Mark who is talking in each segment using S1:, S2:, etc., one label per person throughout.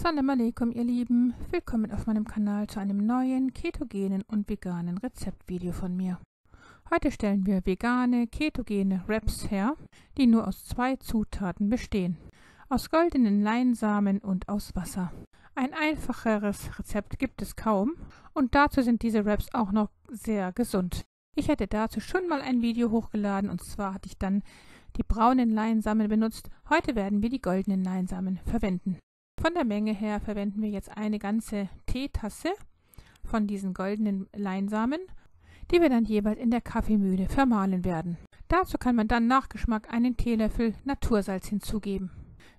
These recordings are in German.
S1: Salam alaikum, ihr Lieben. Willkommen auf meinem Kanal zu einem neuen ketogenen und veganen Rezeptvideo von mir. Heute stellen wir vegane, ketogene Wraps her, die nur aus 2 Zutaten bestehen. Aus goldenen Leinsamen und aus Wasser. Ein einfacheres Rezept gibt es kaum und dazu sind diese Wraps auch noch sehr gesund. Ich hätte dazu schon mal ein Video hochgeladen und zwar hatte ich dann die braunen Leinsamen benutzt. Heute werden wir die goldenen Leinsamen verwenden. Von der Menge her verwenden wir jetzt eine ganze Teetasse von diesen goldenen Leinsamen, die wir dann jeweils in der Kaffeemühle vermahlen werden. Dazu kann man dann nach Geschmack einen Teelöffel Natursalz hinzugeben.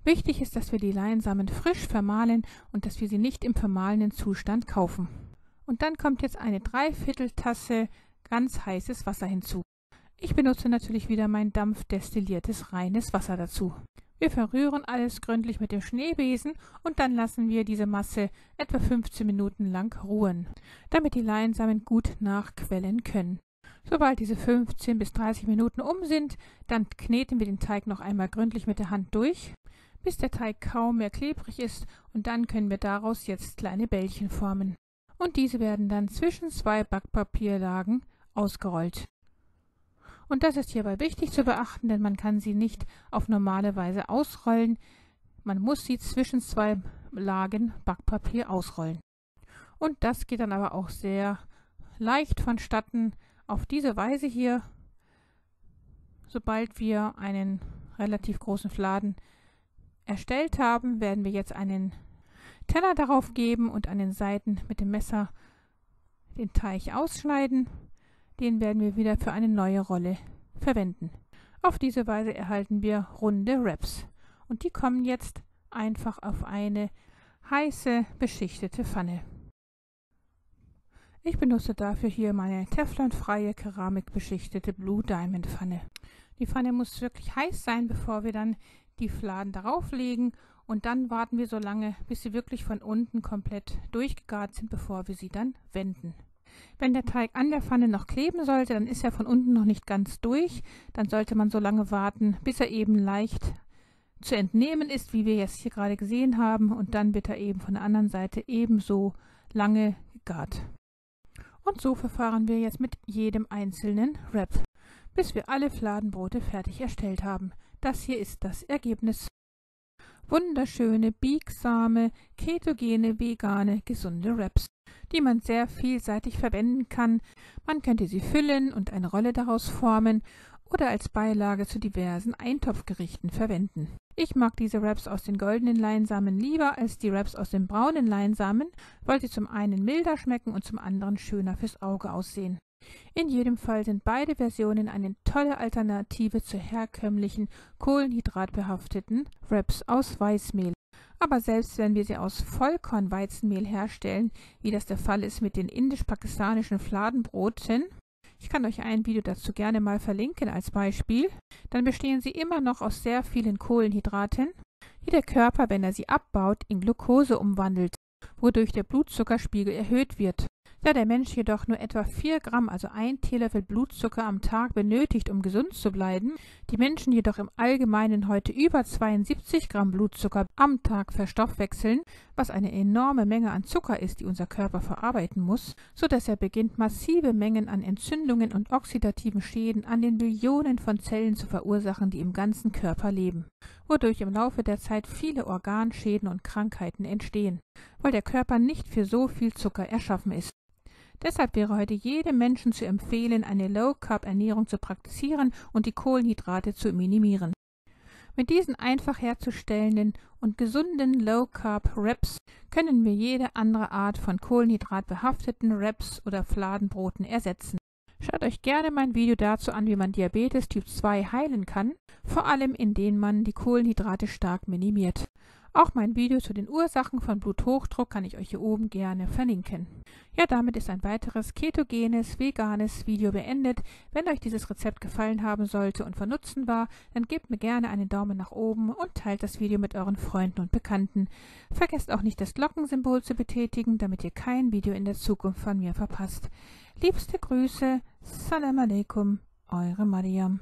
S1: Wichtig ist, dass wir die Leinsamen frisch vermahlen und dass wir sie nicht im vermahlenen Zustand kaufen. Und dann kommt jetzt eine 3/4 Tasse ganz heißes Wasser hinzu. Ich benutze natürlich wieder mein dampfdestilliertes reines Wasser dazu. Wir verrühren alles gründlich mit dem Schneebesen und dann lassen wir diese Masse etwa 15 Minuten lang ruhen, damit die Leinsamen gut nachquellen können. Sobald diese 15 bis 30 Minuten um sind, dann kneten wir den Teig noch einmal gründlich mit der Hand durch, bis der Teig kaum mehr klebrig ist und dann können wir daraus jetzt kleine Bällchen formen. Und diese werden dann zwischen 2 Backpapierlagen ausgerollt. Und das ist hierbei wichtig zu beachten, denn man kann sie nicht auf normale Weise ausrollen. Man muss sie zwischen 2 Lagen Backpapier ausrollen. Und das geht dann aber auch sehr leicht vonstatten auf diese Weise hier. Sobald wir einen relativ großen Fladen erstellt haben, werden wir jetzt einen Teller darauf geben und an den Seiten mit dem Messer den Teig ausschneiden. Den werden wir wieder für eine neue Rolle verwenden. Auf diese Weise erhalten wir runde Wraps. Und die kommen jetzt einfach auf eine heiße, beschichtete Pfanne. Ich benutze dafür hier meine teflonfreie, keramikbeschichtete Blue Diamond Pfanne. Die Pfanne muss wirklich heiß sein, bevor wir dann die Fladen darauf legen. Und dann warten wir so lange, bis sie wirklich von unten komplett durchgegart sind, bevor wir sie dann wenden. Wenn der Teig an der Pfanne noch kleben sollte, dann ist er von unten noch nicht ganz durch. Dann sollte man so lange warten, bis er eben leicht zu entnehmen ist, wie wir jetzt hier gerade gesehen haben. Und dann wird er eben von der anderen Seite ebenso lange gegart. Und so verfahren wir jetzt mit jedem einzelnen Wrap, bis wir alle Fladenbrote fertig erstellt haben. Das hier ist das Ergebnis. Wunderschöne, biegsame, ketogene, vegane, gesunde Wraps, die man sehr vielseitig verwenden kann. Man könnte sie füllen und eine Rolle daraus formen oder als Beilage zu diversen Eintopfgerichten verwenden. Ich mag diese Wraps aus den goldenen Leinsamen lieber als die Wraps aus den braunen Leinsamen, weil sie zum einen milder schmecken und zum anderen schöner fürs Auge aussehen. In jedem Fall sind beide Versionen eine tolle Alternative zu herkömmlichen, kohlenhydratbehafteten Wraps aus Weißmehl. Aber selbst wenn wir sie aus Vollkornweizenmehl herstellen, wie das der Fall ist mit den indisch-pakistanischen Fladenbroten, ich kann euch ein Video dazu gerne mal verlinken als Beispiel, dann bestehen sie immer noch aus sehr vielen Kohlenhydraten, die der Körper, wenn er sie abbaut, in Glucose umwandelt, wodurch der Blutzuckerspiegel erhöht wird. Da der Mensch jedoch nur etwa 4 Gramm, also 1 Teelöffel Blutzucker am Tag benötigt, um gesund zu bleiben, die Menschen jedoch im Allgemeinen heute über 72 Gramm Blutzucker am Tag verstoffwechseln, was eine enorme Menge an Zucker ist, die unser Körper verarbeiten muss, so dass er beginnt, massive Mengen an Entzündungen und oxidativen Schäden an den Billionen von Zellen zu verursachen, die im ganzen Körper leben, wodurch im Laufe der Zeit viele Organschäden und Krankheiten entstehen, weil der Körper nicht für so viel Zucker erschaffen ist. Deshalb wäre heute jedem Menschen zu empfehlen, eine Low-Carb-Ernährung zu praktizieren und die Kohlenhydrate zu minimieren. Mit diesen einfach herzustellenden und gesunden Low-Carb-Wraps können wir jede andere Art von kohlenhydratbehafteten Wraps oder Fladenbroten ersetzen. Schaut euch gerne mein Video dazu an, wie man Diabetes Typ 2 heilen kann, vor allem indem man die Kohlenhydrate stark minimiert. Auch mein Video zu den Ursachen von Bluthochdruck kann ich euch hier oben gerne verlinken. Ja, damit ist ein weiteres ketogenes, veganes Video beendet. Wenn euch dieses Rezept gefallen haben sollte und von Nutzen war, dann gebt mir gerne einen Daumen nach oben und teilt das Video mit euren Freunden und Bekannten. Vergesst auch nicht, das Glockensymbol zu betätigen, damit ihr kein Video in der Zukunft von mir verpasst. Liebste Grüße, Salam alaikum, eure Mariam.